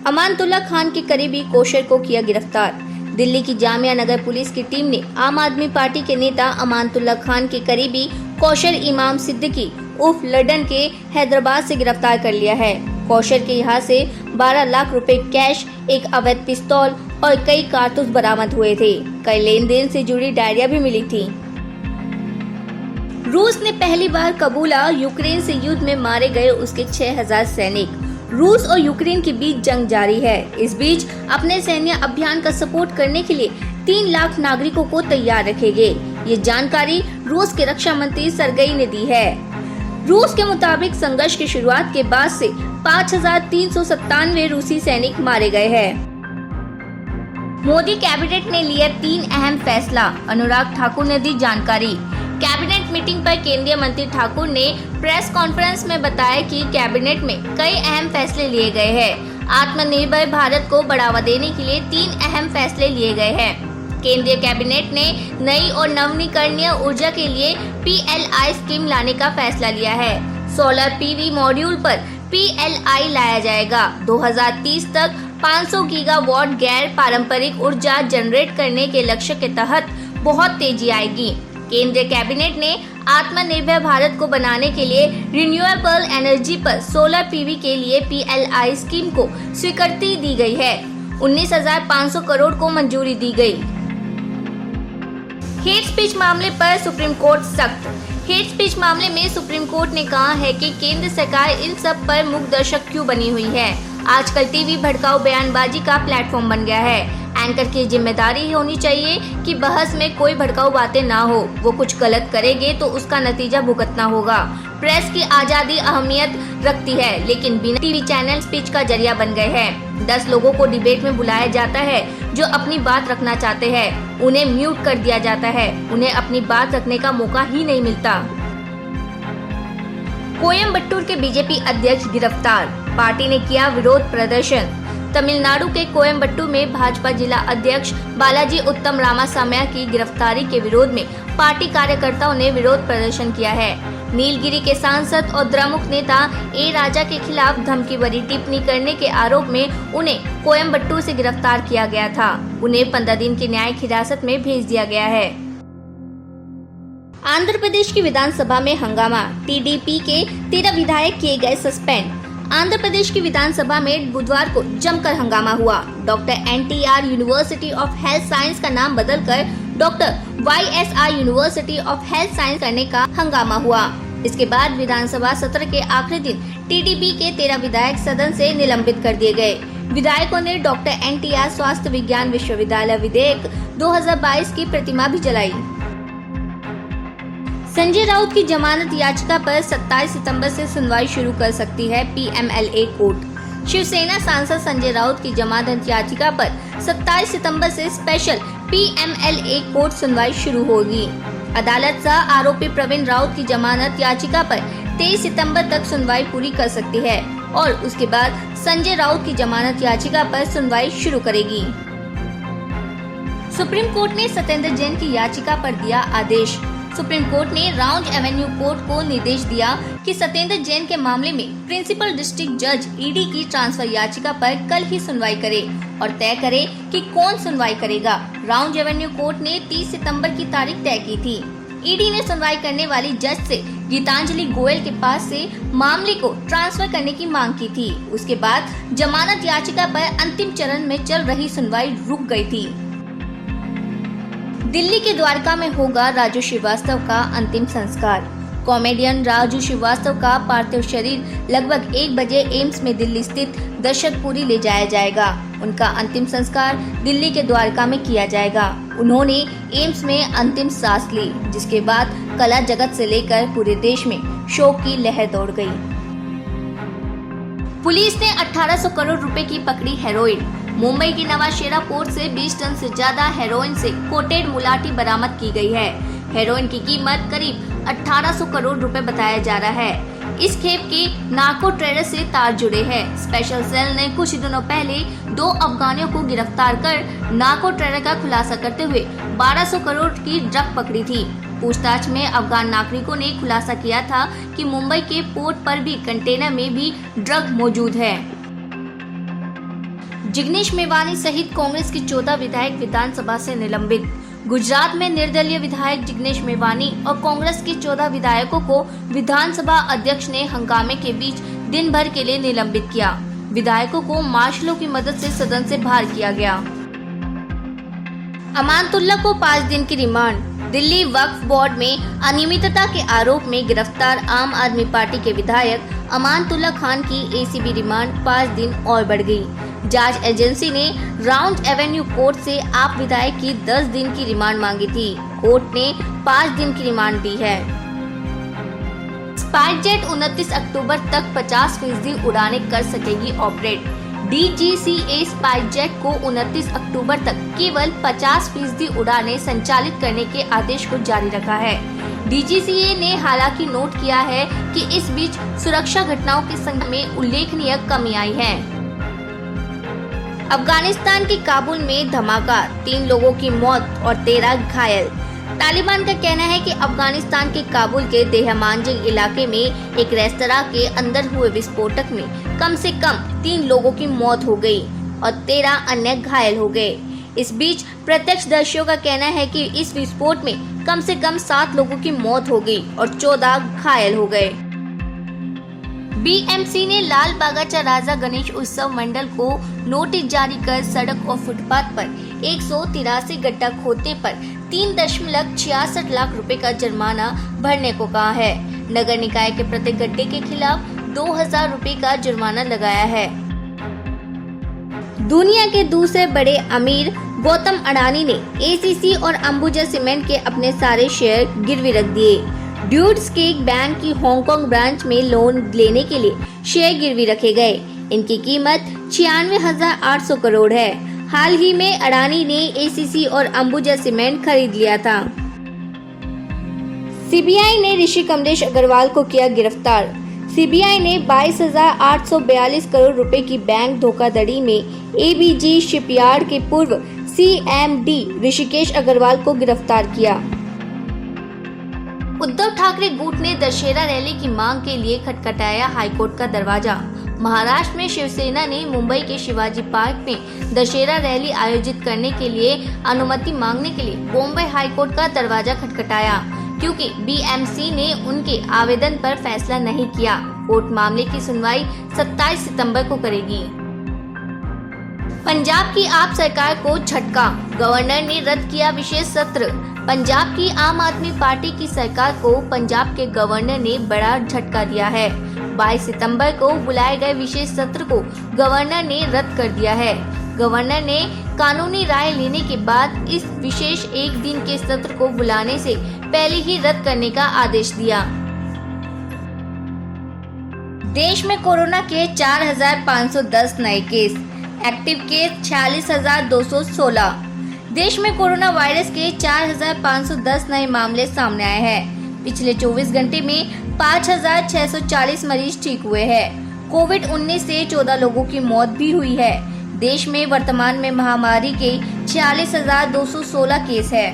अमानतुल्लाह खान के करीबी कौशर को किया गिरफ्तार। दिल्ली की जामिया नगर पुलिस की टीम ने आम आदमी पार्टी के नेता अमानतुल्लाह खान के करीबी कौशर इमाम सिद्दीकी उर्फ लड्डन के हैदराबाद से गिरफ्तार कर लिया है। कौशर के यहाँ से 12 लाख रुपए कैश, एक अवैध पिस्तौल और कई कारतूस बरामद हुए थे। कई लेन देन से जुड़ी डायरिया भी मिली थी। रूस ने पहली बार कबूला यूक्रेन से युद्ध में मारे गए उसके 6000 सैनिक। रूस और यूक्रेन के बीच जंग जारी है। इस बीच अपने सैन्य अभियान का सपोर्ट करने के लिए 3 लाख नागरिकों को तैयार रखेंगे। ये जानकारी रूस के रक्षा मंत्री सरगई ने दी है। रूस के मुताबिक संघर्ष की शुरुआत के बाद से 5397 रूसी सैनिक मारे गए हैं। मोदी कैबिनेट ने लिया 3 अहम फैसला, अनुराग ठाकुर ने दी जानकारी। कैबिनेट मीटिंग पर केंद्रीय मंत्री ठाकुर ने प्रेस कॉन्फ्रेंस में बताया कि कैबिनेट में कई अहम फैसले लिए गए हैं। आत्मनिर्भर भारत को बढ़ावा देने के लिए 3 अहम फैसले लिए गए हैं। केंद्रीय कैबिनेट ने नई और नवीकरणीय ऊर्जा के लिए PLI स्कीम लाने का फैसला लिया है। सोलर PV मॉड्यूल पर PLI लाया जाएगा। 2030 तक 500 गीगावाट गैर पारंपरिक ऊर्जा जनरेट करने के लक्ष्य के तहत बहुत तेजी आएगी। केंद्रीय कैबिनेट ने आत्मनिर्भर भारत को बनाने के लिए रिन्यूएबल एनर्जी पर सोलर PV के लिए PLI स्कीम को स्वीकृति दी गई है। 19,500 करोड़ को मंजूरी दी गई। हेट स्पीच मामले पर सुप्रीम कोर्ट सख्त। हेट स्पीच मामले में सुप्रीम कोर्ट ने कहा है कि केंद्र सरकार इन सब पर मूक दर्शक क्यों बनी हुई है। आजकल टीवी भड़काऊ बयानबाजी का प्लेटफॉर्म बन गया है। एंकर की जिम्मेदारी होनी चाहिए कि बहस में कोई भड़काऊ बातें ना हो। वो कुछ गलत करेंगे तो उसका नतीजा भुगतना होगा। प्रेस की आजादी अहमियत रखती है, लेकिन बिना टीवी चैनल स्पीच का जरिया बन गए हैं। 10 लोगों को डिबेट में बुलाया जाता है जो अपनी बात रखना चाहते हैं, उन्हें म्यूट कर दिया जाता है। उन्हें अपनी बात रखने का मौका ही नहीं मिलता। कोयम्बटूर के बीजेपी अध्यक्ष गिरफ्तार, पार्टी ने किया विरोध प्रदर्शन। तमिलनाडु के कोयम्बटूर में भाजपा जिला अध्यक्ष बालाजी उत्तम रामासाम्या की गिरफ्तारी के विरोध में पार्टी कार्यकर्ताओं ने विरोध प्रदर्शन किया है। नीलगिरी के सांसद और द्रमुक नेता ए राजा के खिलाफ धमकी भरी टिप्पणी करने के आरोप में उन्हें कोयम्बटूर से गिरफ्तार किया गया था। उन्हें 15 दिन की न्यायिक हिरासत में भेज दिया गया है। आंध्र प्रदेश की विधानसभा में हंगामा, TDP के 13 विधायक किए गए सस्पेंड। आंध्र प्रदेश की विधानसभा में बुधवार को जमकर हंगामा हुआ। Doctor NTR university of health science का नाम बदलकर doctor YSR university of health science करने का हंगामा हुआ। इसके बाद विधानसभा सत्र के आखिरी दिन TDP के 13 विधायक सदन से निलंबित कर दिए गए। विधायकों ने डॉक्टर NTR स्वास्थ्य विज्ञान विश्वविद्यालय विधेयक 2022 की प्रतिमा भी जलाई। संजय राउत की जमानत याचिका पर 27 सितंबर से सुनवाई शुरू कर सकती है PMLA कोर्ट। शिवसेना सांसद संजय राउत की जमानत याचिका पर 27 सितंबर से स्पेशल PMLA कोर्ट सुनवाई शुरू होगी। अदालत सह आरोपी प्रवीण राउत की जमानत याचिका पर 23 सितंबर तक सुनवाई पूरी कर सकती है और उसके बाद संजय राउत की जमानत याचिका पर सुनवाई शुरू करेगी। सुप्रीम कोर्ट ने सत्येंद्र जैन की याचिका पर दिया आदेश। सुप्रीम कोर्ट ने राउंज एवेन्यू कोर्ट को निर्देश दिया कि सत्येंद्र जैन के मामले में प्रिंसिपल डिस्ट्रिक्ट जज ED की ट्रांसफर याचिका पर कल ही सुनवाई करे और तय करे कि कौन सुनवाई करेगा। राउंज एवेन्यू कोर्ट ने 30 सितंबर की तारीख तय की थी। ED ने सुनवाई करने वाली जज से गीतांजलि गोयल के पास से मामले को ट्रांसफर करने की मांग की थी। उसके बाद जमानत याचिका पर अंतिम चरण में चल रही सुनवाई रुक गई थी। दिल्ली के द्वारका में होगा राजू श्रीवास्तव का अंतिम संस्कार। कॉमेडियन राजू श्रीवास्तव का पार्थिव शरीर लगभग 1 बजे एम्स में दिल्ली स्थित दर्शकपुरी ले जाया जाएगा। उनका अंतिम संस्कार दिल्ली के द्वारका में किया जाएगा। उन्होंने एम्स में अंतिम सांस ली, जिसके बाद कला जगत से लेकर पूरे देश में शोक की लहर दौड़ गई। पुलिस ने 1800 करोड़ रुपए की पकड़ी हेरोइन। मुंबई की नवाशेरा पोर्ट से 20 टन से ज्यादा हेरोइन से कोटेड मुलाटी बरामद की गई है। हेरोइन की कीमत करीब 1800 करोड़ रुपए बताया जा रहा है। इस खेप के नार्को ट्रेडर से तार जुड़े हैं। स्पेशल सेल ने कुछ दिनों पहले 2 अफगानियों को गिरफ्तार कर नार्को ट्रेडर का खुलासा करते हुए 1200 करोड़ की ड्रग पकड़ी थी। पूछताछ में अफगान नागरिकों ने खुलासा किया था कि मुंबई के पोर्ट पर भी कंटेनर में भी ड्रग मौजूद है। जिग्नेश मेवानी सहित कांग्रेस के 14 विधायक विधानसभा से निलंबित। गुजरात में निर्दलीय विधायक जिग्नेश मेवानी और कांग्रेस के 14 विधायकों को विधानसभा अध्यक्ष ने हंगामे के बीच दिन भर के लिए निलंबित किया। विधायकों को मार्शलों की मदद से सदन से बाहर किया गया। अमानतुल्लाह को 5 दिन की रिमांड। दिल्ली वक्फ बोर्ड में अनियमितता के आरोप में गिरफ्तार आम आदमी पार्टी के विधायक अमानतुल्लाह खान की एसीबी रिमांड 5 दिन और बढ़ गई। जांच एजेंसी ने राउंड एवेन्यू कोर्ट से आप विधायक की 10 दिन की रिमांड मांगी थी। कोर्ट ने 5 दिन की रिमांड दी है। स्पाइसजेट 29 अक्टूबर तक 50% उड़ानें कर सकेगी ऑपरेट। DGCA स्पाइसजेट को 29 अक्टूबर तक केवल 50% उड़ानें संचालित करने के आदेश को जारी रखा है। DGCA ने हालांकि नोट किया है कि इस बीच सुरक्षा घटनाओं की संख्या में उल्लेखनीय कमी आई है। अफगानिस्तान के काबुल में धमाका, 3 लोगों की मौत और 13 घायल। तालिबान का कहना है कि अफगानिस्तान के काबुल के देहमांजिग इलाके में एक रेस्तरां के अंदर हुए विस्फोटक में कम से कम 3 लोगों की मौत हो गई और 13 अन्य घायल हो गए। इस बीच प्रत्यक्षदर्शियों का कहना है कि इस विस्फोट में कम से कम 7 लोगों की मौत हो गई और 14 घायल हो गए। BMC ने लाल बागाचा राजा गणेश उत्सव मंडल को नोटिस जारी कर सड़क और फुटपाथ पर 183 गड्ढा खोदने पर 3.66 लाख रुपए का जुर्माना भरने को कहा है। नगर निकाय के प्रत्येक गड्ढे के खिलाफ 2000 रुपए का जुर्माना लगाया है। दुनिया के दूसरे बड़े अमीर गौतम अडानी ने ACC और अंबुजा सीमेंट के अपने सारे शेयर गिरवी रख दिए। ड्यूड्स केक बैंक की हांगकांग ब्रांच में लोन लेने के लिए शेयर गिरवी रखे गए। इनकी कीमत 96,800 करोड़ है। हाल ही में अडानी ने ACC और अंबुजा सीमेंट खरीद लिया था। CBI ने ऋषि कमलेश अग्रवाल को किया गिरफ्तार। CBI ने 22,842 करोड़ रुपए की बैंक धोखाधड़ी में ABG शिपयार्ड के पूर्व CMD ऋषिकेश अग्रवाल को गिरफ्तार किया। उद्धव ठाकरे गुट ने दशहरा रैली की मांग के लिए खटखटाया हाईकोर्ट का दरवाजा। महाराष्ट्र में शिवसेना ने मुंबई के शिवाजी पार्क में दशहरा रैली आयोजित करने के लिए अनुमति मांगने के लिए बॉम्बे हाईकोर्ट का दरवाजा खटखटाया, क्योंकि BMC ने उनके आवेदन पर फैसला नहीं किया। कोर्ट मामले की सुनवाई 27 सितंबर को करेगी। पंजाब की आप सरकार को झटका, गवर्नर ने रद्द किया विशेष सत्र। पंजाब की आम आदमी पार्टी की सरकार को पंजाब के गवर्नर ने बड़ा झटका दिया है। 22 सितंबर को बुलाए गए विशेष सत्र को गवर्नर ने रद्द कर दिया है। गवर्नर ने कानूनी राय लेने के बाद इस विशेष एक दिन के सत्र को बुलाने से पहले ही रद्द करने का आदेश दिया। देश में कोरोना के 4,510 नए केस, एक्टिव केस 46,216। देश में कोरोना वायरस के 4,510 नए मामले सामने आए हैं। पिछले 24 घंटे में 5,640 मरीज ठीक हुए हैं। कोविड-19 से 14 लोगों की मौत भी हुई है। देश में वर्तमान में महामारी के 46,216 केस है।